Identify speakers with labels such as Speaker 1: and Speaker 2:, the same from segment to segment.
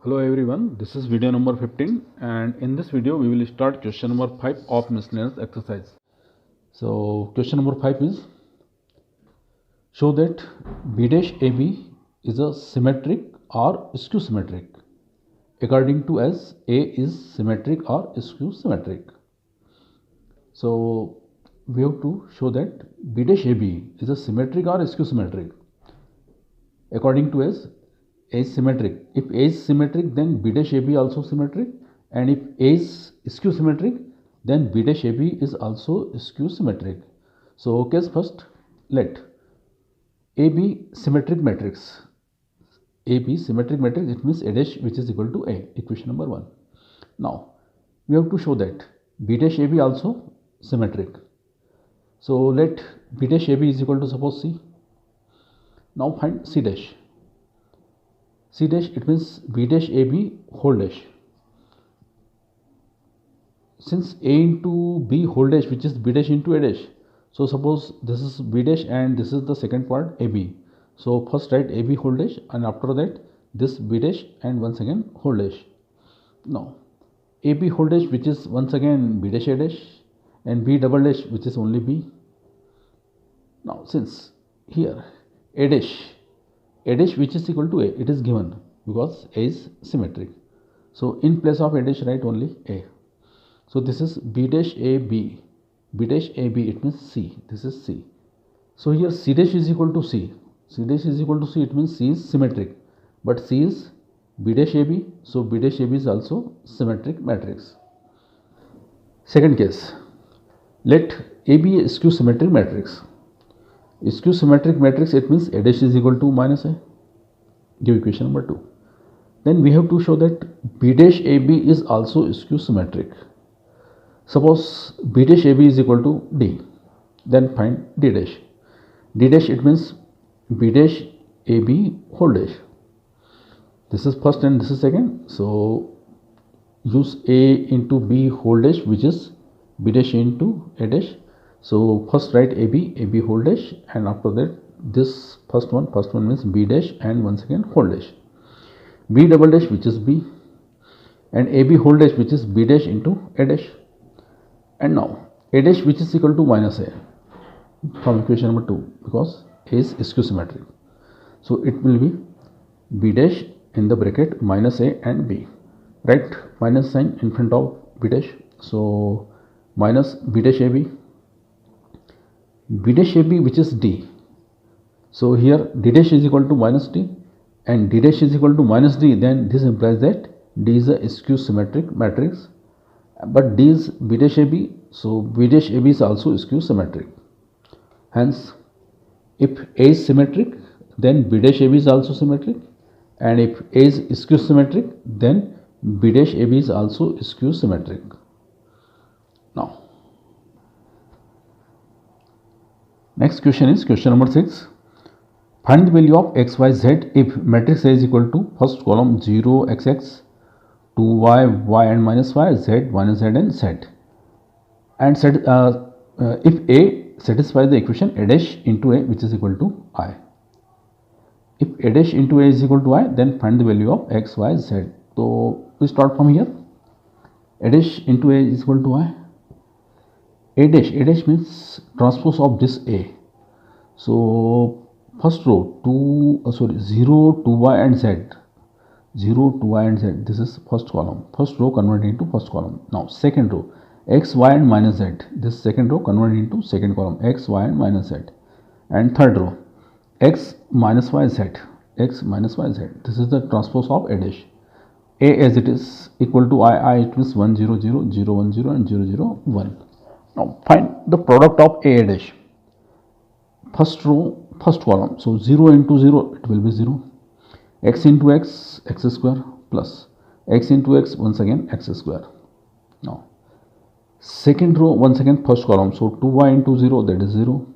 Speaker 1: Hello everyone, this is video number 15 and in this video we will start question number 5 of miscellaneous exercise. So question number 5 is, show that B dash AB is a symmetric or skew symmetric according to as A is symmetric or skew symmetric. So we have to show that B dash AB is a symmetric or skew symmetric according to as A is symmetric. If A is symmetric, then B dash AB also symmetric, and if A is skew symmetric, then B dash AB is also skew symmetric. So case first, let A be symmetric matrix. A be symmetric matrix, it means A dash which is equal to A, equation number 1. Now we have to show that B dash AB also symmetric. So let B dash AB is equal to suppose C. Now find C dash. C dash, it means B dash AB whole dash. Since A into B whole dash, which is B dash into A dash, so suppose this is B dash and this is the second part AB. So first write AB whole dash and after that this B dash and once again whole dash. Now AB whole dash, which is once again B dash A dash, and B double dash, which is only B. Now since here A dash which is equal to A, it is given because A is symmetric. So in place of A dash write only A. So this is B dash AB. B dash AB, it means C. This is C. So here C dash is equal to C. C dash is equal to C, it means C is symmetric. But C is B dash AB. So B dash AB is also symmetric matrix. Second case. Let A be a skew symmetric matrix. Skew symmetric matrix, it means A dash is equal to minus A. Give equation number 2. Then we have to show that B dash AB is also skew symmetric. Suppose B dash AB is equal to D. Then find D dash. D dash, it means B dash AB whole dash. This is first and this is second. So use A into B whole dash, which is B dash into A dash. So first write AB whole dash, and after that this first one means B dash and once again whole dash. B double dash, which is B, and AB whole dash, which is B dash into A dash. And now A dash, which is equal to minus A from equation number 2, because A is skew symmetric. So it will be B dash in the bracket minus A and B. Write minus sign in front of B dash. So minus B dash AB. B dash AB, which is D. So here D dash is equal to minus D and D dash is equal to minus D, then this implies that D is a skew symmetric matrix, but D is B dash AB, so B dash AB is also skew symmetric. Hence, if A is symmetric, then B dash AB is also symmetric, and if A is skew symmetric, then B dash AB is also skew symmetric. Now, next question is question number 6. Find the value of x, y, z if matrix A is equal to first column 0, x, x, 2, y, y and minus y, z, minus z and z. And set, if A satisfies the equation A dash into A, which is equal to I. If A dash into A is equal to I, then find the value of x, y, z. So we start from here. A dash into A is equal to I. A dash means transpose of this A. So first row 0, 2y and z. 0, 2y and z. This is first column. First row converted into first column. Now second row x, y and minus z. This second row converted into second column x, y and minus z. And third row x minus y, z. X minus y, z. This is the transpose of A dash. A as it is equal to I, it means 1, 0, 0, 0, 1, 0 and 0, 0, 1. Now find the product of A dash. First row, first column. So 0 into 0, it will be 0. X into x, x square plus x into x, once again x square. Now second row, once again first column. So 2y into 0, that is 0.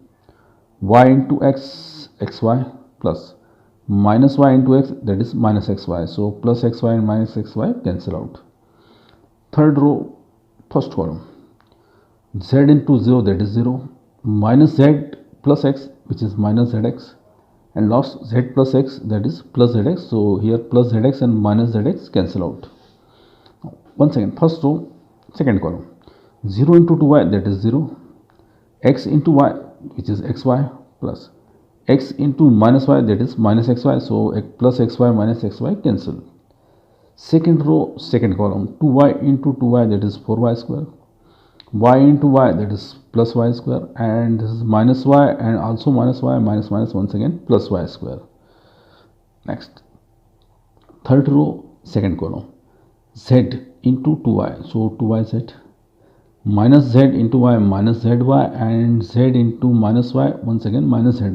Speaker 1: Y into x, xy plus minus y into x, that is minus xy. So plus xy and minus xy cancel out. Third row, first column. Z into 0, that is 0, minus z plus x, which is minus zx, and last z plus x, that is plus zx. So here plus zx and minus zx cancel out. Once again, first row, second column, 0 into 2y, that is 0, x into y, which is xy, plus x into minus y, that is minus xy. So plus xy minus xy cancel. Second row, second column, 2y into 2y, that is 4y square, y into y, that is plus y square, and this is minus y and also minus y, minus minus once again plus y square. Next, third row, second column, z into 2y, so 2yz, minus z into y, minus zy, and z into minus y, once again minus zy.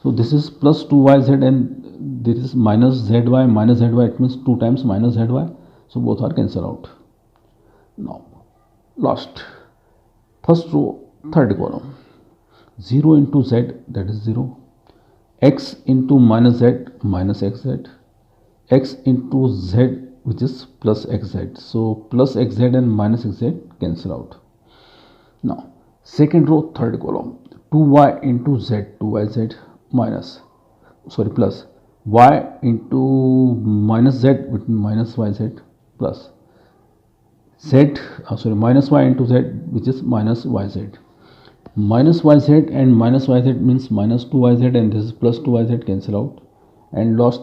Speaker 1: So this is plus 2yz and this is minus zy minus zy, it means 2 times minus zy. So both are cancel out. Now last, first row, third column, 0 into z, that is 0, x into minus z minus xz, x into z, which is plus xz. So plus xz and minus xz cancel out. Now second row, third column, 2y into z, 2yz, minus, sorry, plus y into minus z with minus yz, plus z, minus y into z, which is minus yz. Minus yz and minus yz means minus 2yz, and this is plus 2yz cancel out. And last,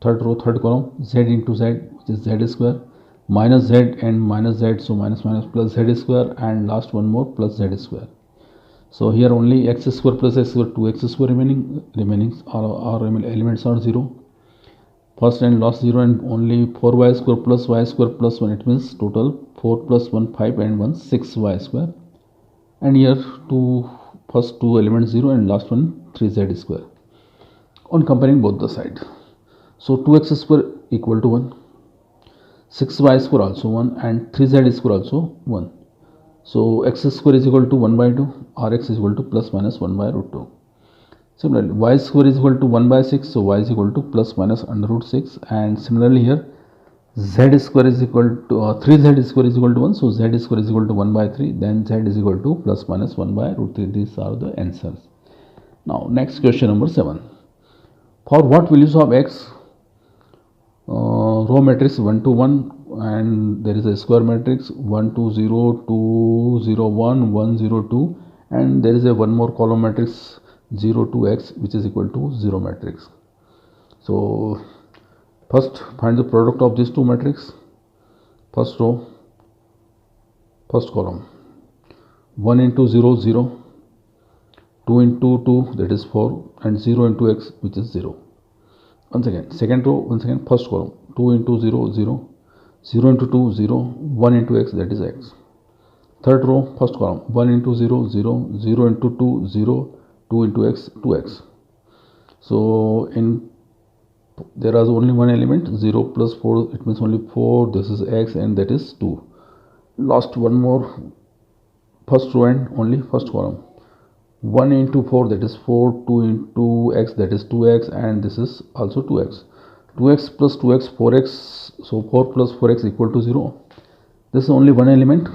Speaker 1: third row, third column, z into z, which is z square, minus z and minus z, so minus minus plus z square, and last one more plus z square. So here only x square plus x square, 2x square remaining our elements are 0. First and last 0, and only 4y square plus y square plus 1, it means total 4 plus 1 5 and 1 6y square. And here first two elements 0 and last one 3z square. On comparing both the side, so 2x square equal to 1, 6y square also 1, and 3z square also 1. So x square is equal to 1 by 2, rx is equal to plus minus 1 by root 2. Similarly, y square is equal to 1 by 6, so y is equal to plus minus under root 6. And similarly here, z square is equal to 3z square is equal to 1, so z square is equal to 1 by 3, then z is equal to plus minus 1 by root 3. These are the answers. Now next, question number 7. For what values of x, row matrix 1 to 1, and there is a square matrix 1 2 0 2 0 1 1 0 2, and there is a one more column matrix 0 2 x, which is equal to 0 matrix. So first find the product of these two matrix. First row, first column, 1 into 0 0, 2 into 2, that is 4, and 0 into x, which is 0. Once again, second row, once again first column, 2 into 0 0, 0 into 2 0, 1 into x, that is x. Third row, first column, 1 into 0 0, 0 into 2 0, 2 into x, 2x. So there is only one element, 0 plus 4, it means only 4, this is x, and that is 2. Last one more, first row and only first column, 1 into 4, that is 4, 2 into x, that is 2x, and this is also 2x. 2x plus 2x, 4x, so 4 plus 4x equal to 0. This is only one element,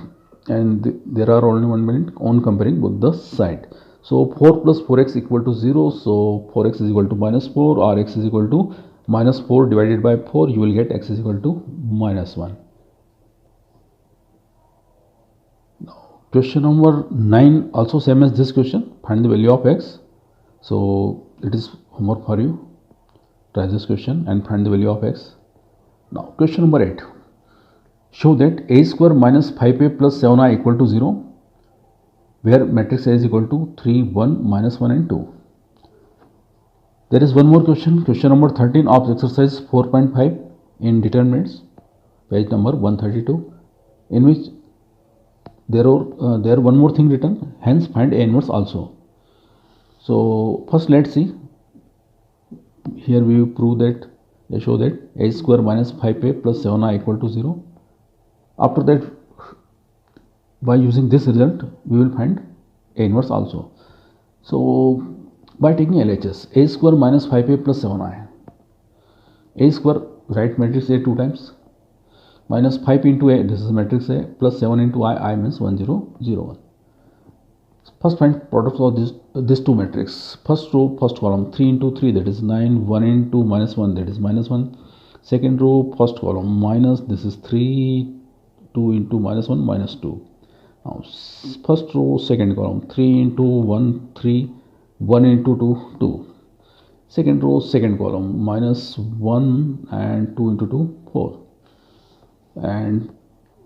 Speaker 1: and there are only one element on comparing both the side. So 4 plus 4x equal to 0, so 4x is equal to minus 4, or x is equal to minus 4 divided by 4, you will get x is equal to minus 1. Now, question number 9, also same as this question, find the value of x. So it is homework for you. Try this question and find the value of x. Now question number 8, show that a square minus 5a plus 7i equal to 0, where matrix A is equal to 3 1 minus 1 and 2. There is one more question, question number 13 of exercise 4.5 in determinants, page number 132, in which there one more thing written, hence find A inverse also. So first let's see. Here we prove that, show that a square minus 5a plus 7i equal to 0. After that, by using this result, we will find A inverse also. So by taking LHS, a square minus 5a plus 7i, a square, write matrix A 2 times, minus 5 into A, this is matrix A, plus 7 into I means 1 0 0 1. First find product of these two matrix. First row, first column, 3 into 3, that is 9, 1 into minus 1, that is minus 1. Second row, first column, minus, this is 3, 2 into minus 1, minus 2. Now first row, second column, 3 into 1, 3, 1 into 2, 2. Second row, second column, minus 1 and 2 into 2, 4. And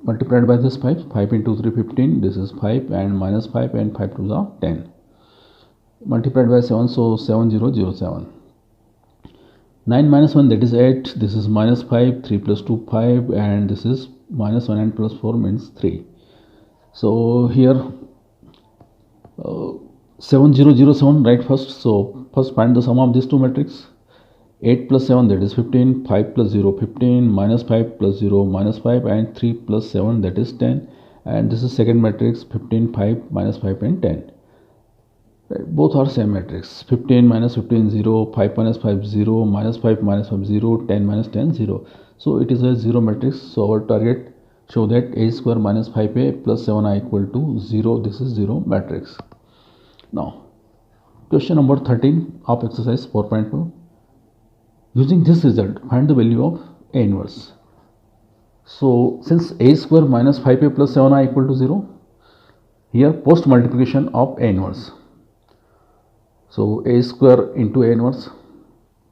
Speaker 1: multiplied by this 5, 5 into 3, 15, this is 5, and minus 5, and 5 to the 10. Multiplied by 7, so 7007. 9 minus 1, that is 8, this is minus 5, 3 plus 2, 5, and this is minus 1 and plus 4 means 3. So here 7007, right first. So first find the sum of these two matrices. 8 plus 7, that is 15, 5 plus 0, 15, minus 5 plus 0, minus 5, and 3 plus 7, that is 10. And this is second matrix, 15, 5, minus 5, and 10. Right. Both are same matrix. 15 minus 15, 0, 5 minus 5, 0, minus 5 minus 5, 0, 10 minus 10, 0. So it is a 0 matrix. So our target show that a square minus 5a plus 7i equal to 0. This is 0 matrix. Now question number 13 of exercise 4.4. Using this result, find the value of A inverse. So since a square minus 5a plus 7i equal to 0, here post multiplication of A inverse. So a square into A inverse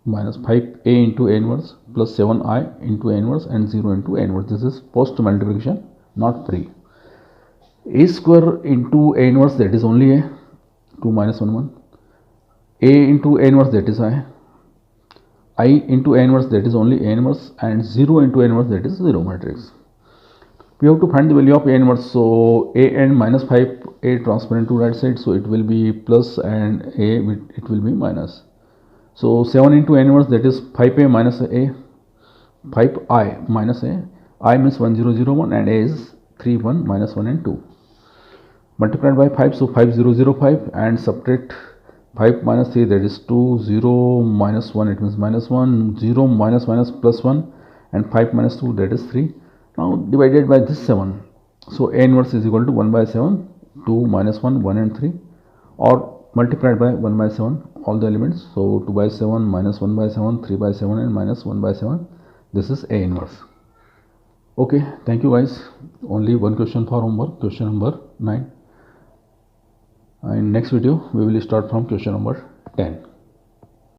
Speaker 1: minus 5a into A inverse plus 7i into A inverse and 0 into A inverse. This is post multiplication, not pre. A square into A inverse, that is only a, 2 minus 1, 1. A into A inverse, that is I into A inverse, that is only A inverse, and 0 into A inverse, that is 0 matrix. We have to find the value of A inverse. So A and minus 5, A transfer into right side, so it will be plus, and A it will be minus. So 7 into A inverse, that is 5A minus A, 5I minus A. I means 1001 and A is 3, 1, minus 1 and 2. Multiplied by 5, so 5005, and subtract 5 minus 3, that is 2, 0 minus 1, it means minus 1, 0 minus minus plus 1, and 5 minus 2, that is 3. Now divided by this 7, so A inverse is equal to 1 by 7, 2 minus 1, 1 and 3, or multiplied by 1 by 7, all the elements. So 2 by 7 minus 1 by 7, 3 by 7, and minus 1 by 7. This is A inverse. Okay, thank you guys. Only one question for homework, question number 9. In next video we will start from question number 10.